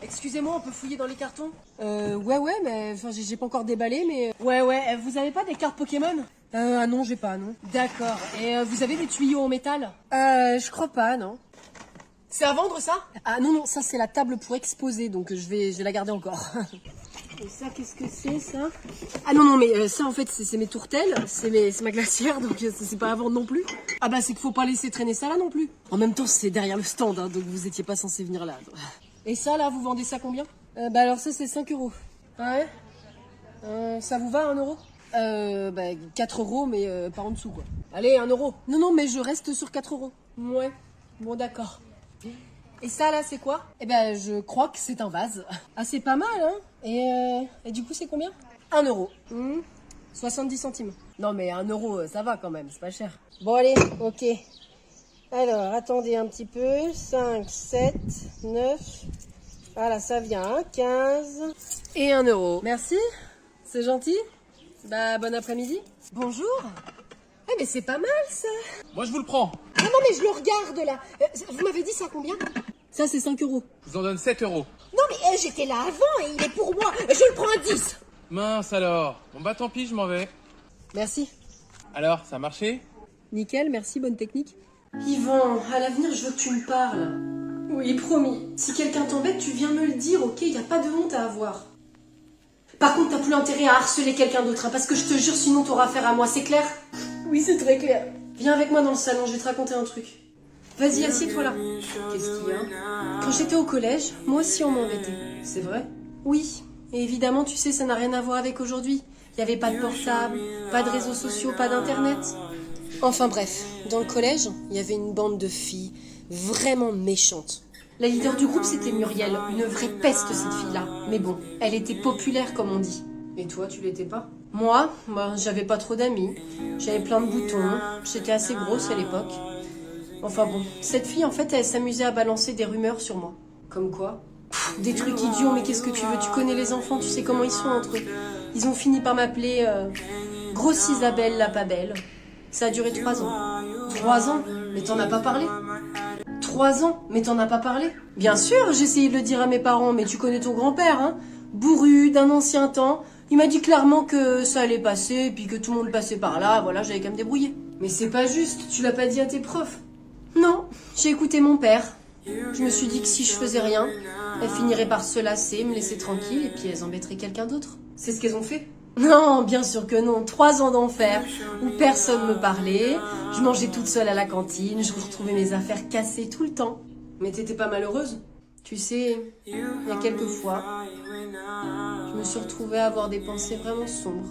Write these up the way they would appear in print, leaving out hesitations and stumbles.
Excusez-moi, on peut fouiller dans les cartons? Ouais, mais enfin, j'ai pas encore déballé, mais... Ouais, vous avez pas des cartes Pokémon? Ah non, j'ai pas, non. D'accord. Et vous avez des tuyaux en métal? Je crois pas, non. C'est à vendre, ça? Ah non, ça c'est la table pour exposer, donc je vais la garder encore. Et ça, qu'est-ce que c'est, ça? Ah non, mais ça, en fait, c'est mes tourtelles, c'est ma glacière, donc c'est pas à vendre non plus. Ah bah, c'est qu'il faut pas laisser traîner ça là non plus. En même temps, c'est derrière le stand, hein, donc vous étiez pas censé venir là. Et ça, là, vous vendez ça combien? Bah alors ça, c'est 5 euros. Ah ouais? Ça vous va, 1 euro? 4 euros, mais par en dessous, quoi. Allez, 1 euro. Non, mais je reste sur 4 euros. Ouais, bon, d'accord. Et ça, là, c'est quoi? Eh ben, je crois que c'est un vase. Ah, c'est pas mal, hein? Et du coup, c'est combien? 1 euro. 70 centimes. Non, mais 1 euro, ça va quand même, c'est pas cher. Bon, allez, ok. Alors, attendez un petit peu. 5, 7, 9. Voilà, ça vient, hein, 15. Et 1 euro. Merci, c'est gentil. Bah, bon après-midi. Bonjour. Eh, mais c'est pas mal, ça. Moi, je vous le prends. Non, mais je le regarde, là. Vous m'avez dit ça combien? Ça, c'est 5 euros. Je vous en donne 7 euros. Non, mais j'étais là avant et il est pour moi. Je le prends à 10. Mince alors. Bon bah tant pis, je m'en vais. Merci. Alors, ça a marché? Nickel, merci, bonne technique. Yvan, à l'avenir, je veux que tu me parles. Oui, promis. Si quelqu'un t'embête, tu viens me le dire, ok? Y a pas de honte à avoir. Par contre, t'as plus intérêt à harceler quelqu'un d'autre, hein, parce que je te jure, sinon t'auras affaire à moi, c'est clair? Oui, c'est très clair. Viens avec moi dans le salon, je vais te raconter un truc. Vas-y, assieds-toi là. Qu'est-ce qu'il y a? Quand j'étais au collège, moi aussi on m'embêtait. C'est vrai? Oui. Et évidemment, tu sais, ça n'a rien à voir avec aujourd'hui. Il n'y avait pas de portable, pas de réseaux sociaux, pas d'internet. Enfin bref, dans le collège, il y avait une bande de filles vraiment méchantes. La leader du groupe, c'était Muriel, une vraie peste cette fille-là. Mais bon, elle était populaire comme on dit. Et toi, tu l'étais pas? Moi, j'avais pas trop d'amis. J'avais plein de boutons. J'étais assez grosse à l'époque. Enfin bon, cette fille, en fait, elle s'amusait à balancer des rumeurs sur moi. Comme quoi? Des trucs idiots, mais qu'est-ce que tu veux? Tu connais les enfants, tu sais comment ils sont entre eux. Ils ont fini par m'appeler Grosse Isabelle la pas belle. Ça a duré 3 ans. 3 ans? Mais t'en as pas parlé? 3 ans? Mais t'en as pas parlé? Bien sûr, j'ai essayé de le dire à mes parents, mais tu connais ton grand-père, hein? Bourru, d'un ancien temps. Il m'a dit clairement que ça allait passer, et puis que tout le monde passait par là, voilà, j'avais qu'à me débrouiller. Mais c'est pas juste, tu l'as pas dit à tes profs? Non, j'ai écouté mon père. Je me suis dit que si je faisais rien, elles finiraient par se lasser, me laisser tranquille, et puis elles embêteraient quelqu'un d'autre. C'est ce qu'elles ont fait? Non, bien sûr que non. 3 ans d'enfer, où personne me parlait, je mangeais toute seule à la cantine, je retrouvais mes affaires cassées tout le temps. Mais t'étais pas malheureuse? Tu sais, il y a quelques fois, je me suis retrouvée à avoir des pensées vraiment sombres,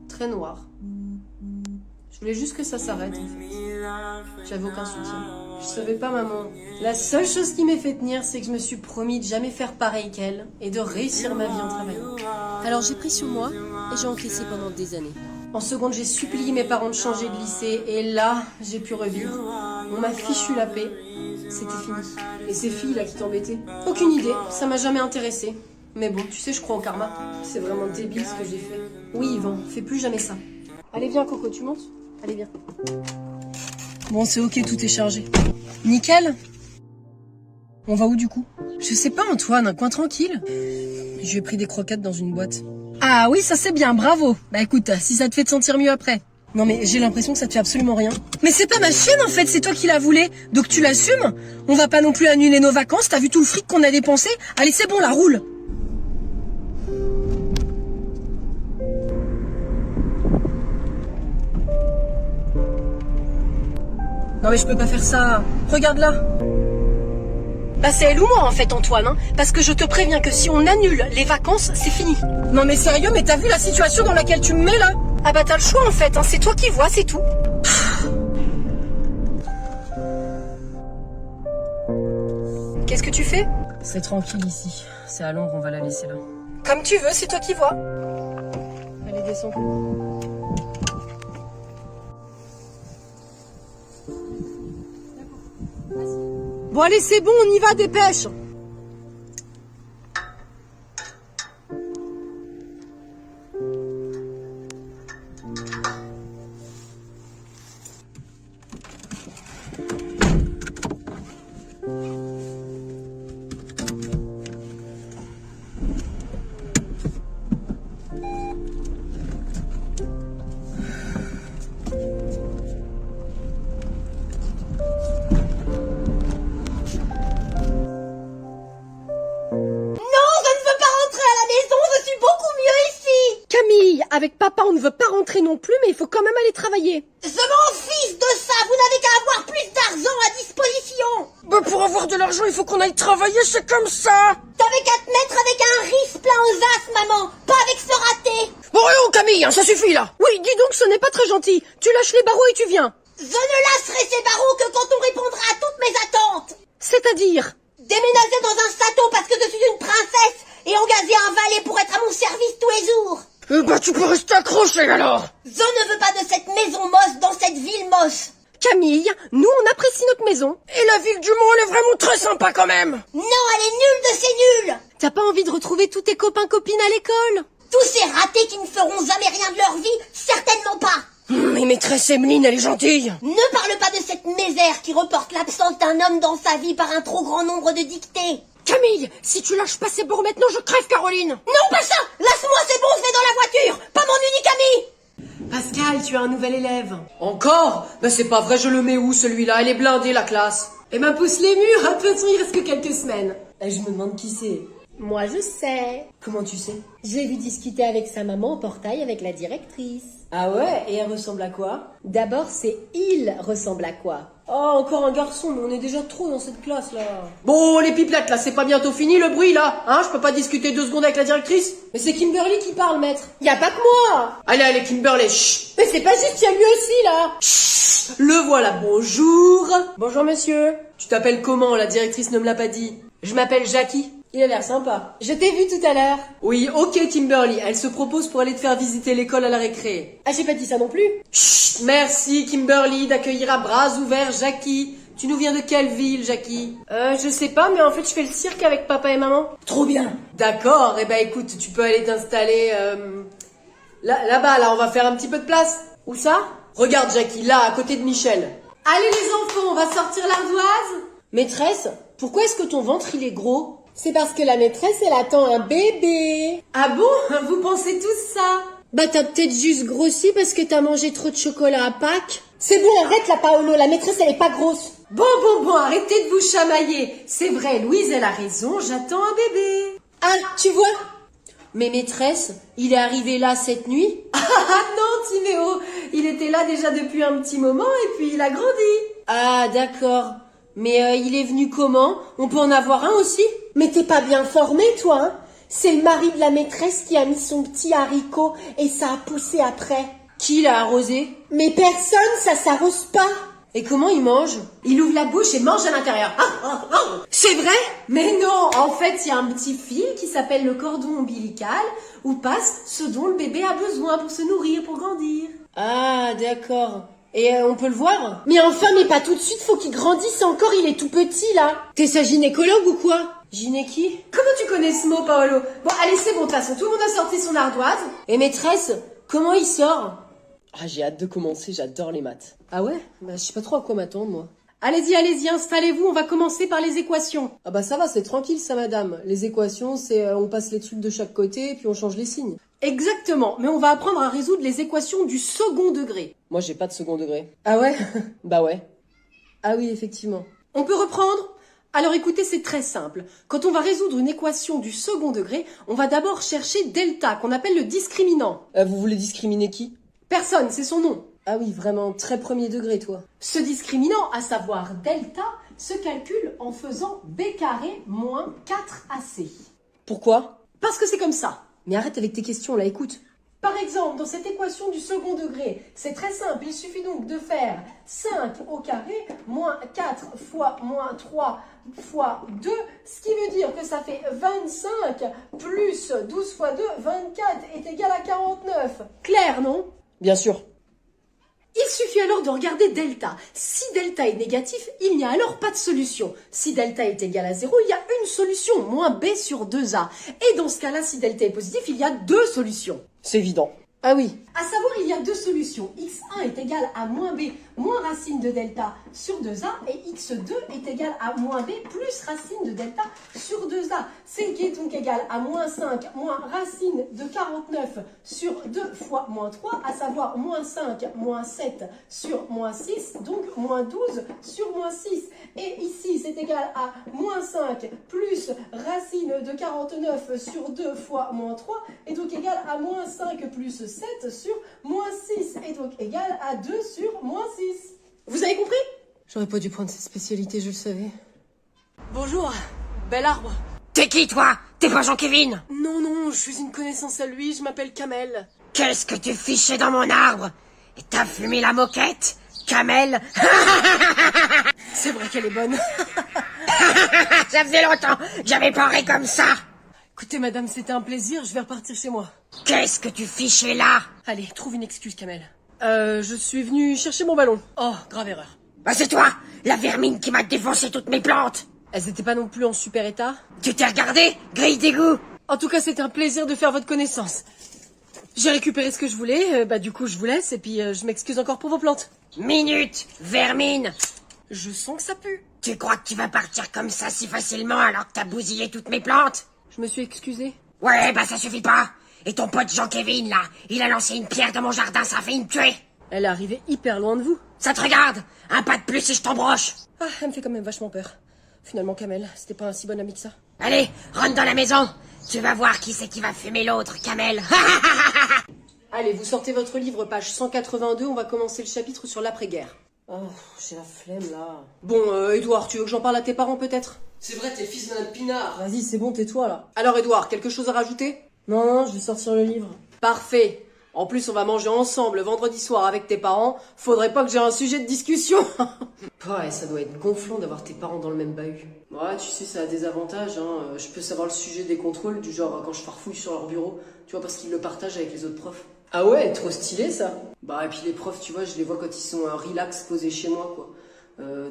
très noires. Je voulais juste que ça s'arrête, en fait. J'avais aucun soutien. Je savais pas, maman. La seule chose qui m'ait fait tenir, c'est que je me suis promis de jamais faire pareil qu'elle et de réussir ma vie en travaillant. Alors j'ai pris sur moi et j'ai encaissé pendant des années. En seconde, j'ai supplié mes parents de changer de lycée et là, j'ai pu revivre. On m'a fichu la paix. C'était fini. Et ces filles-là qui t'embêtaient? Aucune idée, ça m'a jamais intéressée. Mais bon, tu sais, je crois au karma. C'est vraiment débile ce que j'ai fait. Oui, Yvan, fais plus jamais ça. Allez, viens, Coco, tu montes? Allez, viens. Bon, c'est ok, tout est chargé. Nickel. On va où du coup? Je sais pas, Antoine, un coin tranquille. Je lui ai pris des croquettes dans une boîte. Ah oui, ça c'est bien, bravo. Bah écoute, si ça te fait te sentir mieux après. Non mais j'ai l'impression que ça te fait absolument rien. Mais c'est pas ma chienne en fait, c'est toi qui la voulais. Donc tu l'assumes. On va pas non plus annuler nos vacances, t'as vu tout le fric qu'on a dépensé? Allez, c'est bon, la roule. Non mais je peux pas faire ça. Regarde là. Bah c'est elle ou moi en fait, Antoine, hein, parce que je te préviens que si on annule les vacances, c'est fini. Non mais sérieux, mais t'as vu la situation dans laquelle tu me mets là? Ah bah t'as le choix en fait, hein, c'est toi qui vois, c'est tout. Qu'est-ce que tu fais? C'est tranquille ici, c'est à l'ombre, on va la laisser là. Comme tu veux, c'est toi qui vois. Allez, descends. Bon allez, c'est bon, on y va, dépêche. avec papa on ne veut pas rentrer non plus, mais il faut quand même aller travailler. Je m'en fiche de ça, vous n'avez qu'à avoir plus d'argent à disposition. Bah pour avoir de l'argent, il faut qu'on aille travailler, c'est comme ça. T'avais qu'à te mettre avec un riz plein aux as, maman, pas avec ce raté. Bon, Camille, hein, ça suffit là. Oui, dis donc, ce n'est pas très gentil. Tu lâches les barreaux et tu viens. Je ne lâcherai ces barreaux que quand on répondra à toutes mes attentes. C'est-à-dire? Déménager dans un château parce que je suis une princesse et engager un valet pour être à mon service tous les jours. Bah tu peux rester accroché alors. Je ne veux pas de cette maison moche dans cette ville moche. Camille, nous on apprécie notre maison. Et la ville du Mont, elle est vraiment très sympa quand même. Non, elle est nulle de chez nuls. T'as pas envie de retrouver tous tes copains-copines à l'école? Tous ces ratés qui ne feront jamais rien de leur vie, certainement pas. Mais maîtresse Emeline, elle est gentille. Ne parle pas de cette misère qui reporte l'absence d'un homme dans sa vie par un trop grand nombre de dictées. Camille, si tu lâches pas ces bords maintenant, je crève Caroline. Non, pas ça. Lâche-moi, c'est bon, je vais dans la voiture. Pas mon unique ami. Pascal, tu as un nouvel élève. Encore? Ben c'est pas vrai, je le mets où celui-là? Elle est blindée la classe. Eh ben pousse les murs, de toute façon il reste que quelques semaines. Et je me demande qui c'est. Moi je sais. Comment tu sais? J'ai vu discuter avec sa maman au portail avec la directrice. Ah ouais? Et elle ressemble à quoi? D'abord c'est il ressemble à quoi? Oh, encore un garçon, mais on est déjà trop dans cette classe là. Bon, les pipelettes là, c'est pas bientôt fini le bruit là? Hein, je peux pas discuter 2 secondes avec la directrice? Mais c'est Kimberly qui parle, maître. Y a pas que moi. Allez, Kimberly, chut. Mais c'est pas juste, y a lui aussi là. Chut. Le voilà, bonjour. Bonjour monsieur. Tu t'appelles comment? La directrice ne me l'a pas dit. Je m'appelle Jackie. Il a l'air sympa. Je t'ai vu tout à l'heure. Oui, ok Kimberly, elle se propose pour aller te faire visiter l'école à la récré. Ah j'ai pas dit ça non plus. Chut, merci Kimberly d'accueillir à bras ouverts Jackie. Tu nous viens de quelle ville, Jackie? Je sais pas, mais en fait je fais le cirque avec papa et maman. Trop bien. D'accord, eh ben écoute, tu peux aller t'installer là-bas, là, on va faire un petit peu de place. Où ça? Regarde Jackie, là, à côté de Michel. Allez les enfants, on va sortir l'ardoise. Maîtresse, pourquoi est-ce que ton ventre il est gros? C'est parce que la maîtresse elle attend un bébé. Ah bon? Vous pensez tous ça? Bah t'as peut-être juste grossi parce que t'as mangé trop de chocolat à Pâques. C'est bon, arrête la Paolo, la maîtresse elle est pas grosse. Bon, arrêtez de vous chamailler. C'est vrai, Louise elle a raison, j'attends un bébé. Ah, tu vois? Mais maîtresse, il est arrivé là cette nuit? Ah non Timéo, il était là déjà depuis un petit moment et puis il a grandi. Ah d'accord, mais il est venu comment? On peut en avoir un aussi? Mais t'es pas bien formé toi, hein? C'est le mari de la maîtresse qui a mis son petit haricot et ça a poussé après. Qui l'a arrosé? Mais personne, ça s'arrose pas. Et comment il mange? Il ouvre la bouche et mange à l'intérieur. C'est vrai? Mais non, en fait, il y a un petit fil qui s'appelle le cordon ombilical où passe ce dont le bébé a besoin pour se nourrir, pour grandir. Ah, d'accord. Et on peut le voir? Mais enfin, mais pas tout de suite, faut qu'il grandisse encore, il est tout petit là. T'es sa gynécologue ou quoi? Gyné qui? Comment tu connais ce mot, Paolo? Bon, allez, c'est bon, de toute façon, tout le monde a sorti son ardoise. Et maîtresse, comment il sort? Ah, j'ai hâte de commencer, j'adore les maths. Ah ouais? Bah, je sais pas trop à quoi m'attendre, moi. Allez-y, installez-vous, on va commencer par les équations. Ah bah ça va, c'est tranquille ça, madame. Les équations, c'est on passe les trucs de chaque côté et puis on change les signes. Exactement, mais on va apprendre à résoudre les équations du second degré. Moi, j'ai pas de second degré. Ah ouais? Bah ouais. Ah oui, effectivement. On peut reprendre? Alors écoutez, c'est très simple. Quand on va résoudre une équation du second degré, on va d'abord chercher delta, qu'on appelle le discriminant. Vous voulez discriminer qui? Personne, c'est son nom. Ah oui, vraiment, très premier degré, toi. Ce discriminant, à savoir delta, se calcule en faisant b carré moins 4ac. Pourquoi? Parce que c'est comme ça. Mais arrête avec tes questions, là, écoute. Par exemple, dans cette équation du second degré, c'est très simple, il suffit donc de faire 5 au carré moins 4 fois moins 3 fois 2, ce qui veut dire que ça fait 25 plus 12 fois 2, 24 est égal à 49. Clair, non? Bien sûr. Il suffit alors de regarder delta. Si delta est négatif, il n'y a alors pas de solution. Si delta est égal à 0, il y a une solution, moins b sur 2a. Et dans ce cas-là, si delta est positif, il y a deux solutions. C'est évident. Ah oui. À savoir, il y a deux solutions. x1 est égal à moins b moins racine de delta sur 2a et x2 est égal à moins b plus racine de delta sur 2a. C'est qui est donc égal à moins 5 moins racine de 49 sur 2 fois moins 3, à savoir moins 5 moins 7 sur moins 6, donc moins 12 sur moins 6. Et ici, c'est égal à moins 5 plus racine de 49 sur 2 fois moins 3, et donc égal à moins 5 plus 7 sur moins 6 est donc égal à 2 sur moins 6. Vous avez compris? J'aurais pas dû prendre cette spécialité, je le savais. Bonjour, bel arbre. T'es qui, toi? T'es pas Jean-Kévin? Non, non, je suis une connaissance à lui, je m'appelle Kamel. Qu'est-ce que tu fichais dans mon arbre? Et t'as fumé la moquette? Kamel? C'est vrai qu'elle est bonne. Ça faisait longtemps que j'avais pas ri comme ça. Écoutez, madame, c'était un plaisir, je vais repartir chez moi. Qu'est-ce que tu fichais là? Allez, trouve une excuse, Kamel. Je suis venu chercher mon ballon. Oh, grave erreur. Bah c'est toi, la vermine qui m'a défoncé toutes mes plantes. Elles étaient pas non plus en super état. Tu t'es regardé, grille d'égout? En tout cas, c'était un plaisir de faire votre connaissance. J'ai récupéré ce que je voulais, du coup je vous laisse et puis je m'excuse encore pour vos plantes. Minute, vermine. Je sens que ça pue. Tu crois que tu vas partir comme ça si facilement alors que t'as bousillé toutes mes plantes? Je me suis excusée. Ouais, bah ça suffit pas. Et ton pote Jean-Kévin, là, il a lancé une pierre dans mon jardin, ça a failli me tuer. Elle est arrivée hyper loin de vous. Ça te regarde? Un pas de plus et je t'embroche. Ah, elle me fait quand même vachement peur. Finalement, Kamel, c'était pas un si bon ami que ça. Allez, rentre dans la maison. Tu vas voir qui c'est qui va fumer l'autre, Kamel. Allez, vous sortez votre livre, page 182, on va commencer le chapitre sur l'après-guerre. Oh, j'ai la flemme, là. Bon, Edouard, tu veux que j'en parle à tes parents, peut-être? C'est vrai, t'es le fils de Madame Pinard. Vas-y, c'est bon, tais-toi, là. Alors, Edouard, quelque chose à rajouter? Non, non, je vais sortir le livre. Parfait. En plus, on va manger ensemble vendredi soir avec tes parents. Faudrait pas que j'ai un sujet de discussion. Ouais, ça doit être gonflant d'avoir tes parents dans le même bahut. Ouais, tu sais, ça a des avantages, hein. Je peux savoir le sujet des contrôles, du genre quand je farfouille sur leur bureau. Tu vois, parce qu'ils le partagent avec les autres profs. Ah ouais, trop stylé, ça. Bah, et puis les profs, tu vois, je les vois quand ils sont relax, posés chez moi, quoi.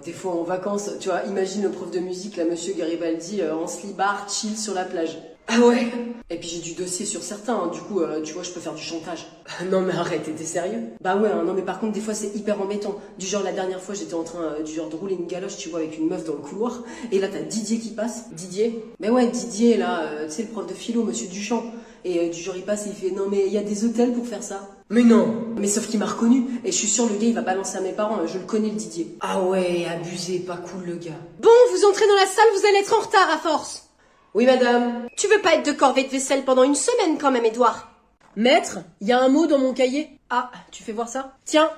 Des fois en vacances, tu vois, imagine le prof de musique, là, monsieur Garibaldi, en slibard, chill sur la plage. Ah ouais. Et puis j'ai du dossier sur certains, hein. Du coup, tu vois, je peux faire du chantage. Non mais arrête, t'es sérieux? Bah ouais, hein, non mais par contre, des fois c'est hyper embêtant. Du genre, la dernière fois, j'étais en train de rouler une galoche, tu vois, avec une meuf dans le couloir. Et là, t'as Didier qui passe. Didier? Mais ouais, Didier, là, tu sais, le prof de philo, monsieur Duchamp. Et du genre, il passe et il fait, non mais il y a des hôtels pour faire ça. Mais non. Mais sauf qu'il m'a reconnu. Et je suis sûre, le gars, il va balancer à mes parents. Je le connais, le Didier. Ah ouais, abusé, pas cool, le gars. Bon, vous entrez dans la salle, vous allez être en retard à force. Oui, madame. Tu veux pas être de corvée de vaisselle pendant une semaine quand même, Edouard? Maître, il y a un mot dans mon cahier. Ah, tu fais voir ça? Tiens.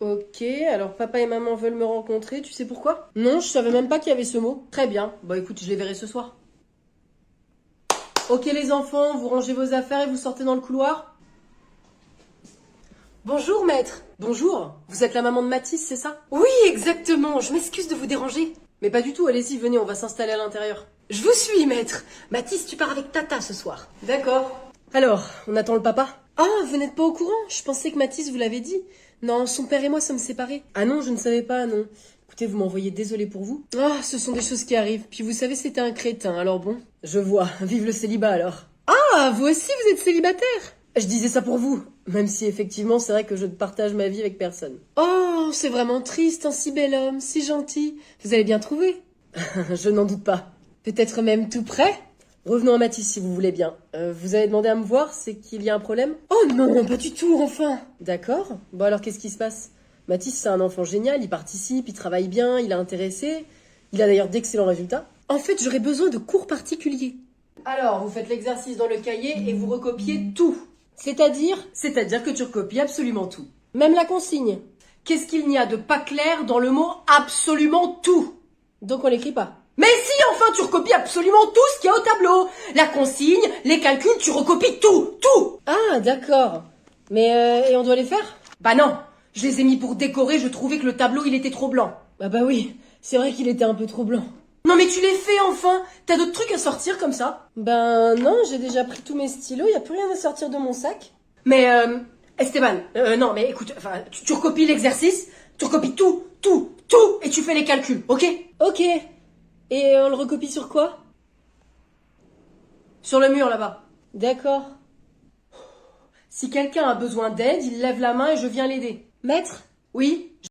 Ok, alors papa et maman veulent me rencontrer, tu sais pourquoi? Non, je savais même pas qu'il y avait ce mot. Très bien. Bah écoute, je les verrai ce soir. Ok les enfants, vous rangez vos affaires et vous sortez dans le couloir? Bonjour maître. Bonjour. Vous êtes la maman de Mathis, c'est ça? Oui, exactement. Je m'excuse de vous déranger. Mais pas du tout, allez-y, venez, on va s'installer à l'intérieur. Je vous suis, maître. Mathis, tu pars avec Tata ce soir. D'accord. Alors, on attend le papa? Ah, vous n'êtes pas au courant? Je pensais que Mathis vous l'avait dit. Non, son père et moi sommes séparés. Ah non, je ne savais pas, non. Écoutez, vous m'envoyez désolé pour vous. Ah, ce sont des choses qui arrivent. Puis vous savez, c'était un crétin, alors bon. Je vois. Vive le célibat alors. Ah, vous aussi, vous êtes célibataire? Je disais ça pour vous. Même si effectivement, c'est vrai que je ne partage ma vie avec personne. Oh, c'est vraiment triste, un si bel homme, si gentil. Vous allez bien trouver? Je n'en doute pas. Peut-être même tout près? Revenons à Mathis si vous voulez bien. Vous avez demandé à me voir, c'est qu'il y a un problème? Oh non, pas du tout, enfin. D'accord. Bon alors, qu'est-ce qui se passe? Mathis, c'est un enfant génial, il participe, il travaille bien, il est intéressé. Il a d'ailleurs d'excellents résultats. En fait, j'aurais besoin de cours particuliers. Alors, vous faites l'exercice dans le cahier et vous recopiez tout. C'est-à-dire? C'est-à-dire que tu recopies absolument tout. Même la consigne. Qu'est-ce qu'il n'y a de pas clair dans le mot absolument tout? Donc on l'écrit pas. Mais si, enfin, tu recopies absolument tout ce qu'il y a au tableau. La consigne, les calculs, tu recopies tout, tout. Ah, d'accord. Mais, et on doit les faire? Bah non, je les ai mis pour décorer, je trouvais que le tableau, il était trop blanc. Bah oui, c'est vrai qu'il était un peu trop blanc. Non mais tu les fais enfin. T'as d'autres trucs à sortir comme ça? Ben non, j'ai déjà pris tous mes stylos, y a plus rien à sortir de mon sac. Mais, Esteban, non mais écoute, enfin, tu recopies l'exercice, tu recopies tout, et tu fais les calculs, ok? Ok. Et on le recopie sur quoi? Sur le mur là-bas. D'accord. Si quelqu'un a besoin d'aide, il lève la main et je viens l'aider. Maître? Oui?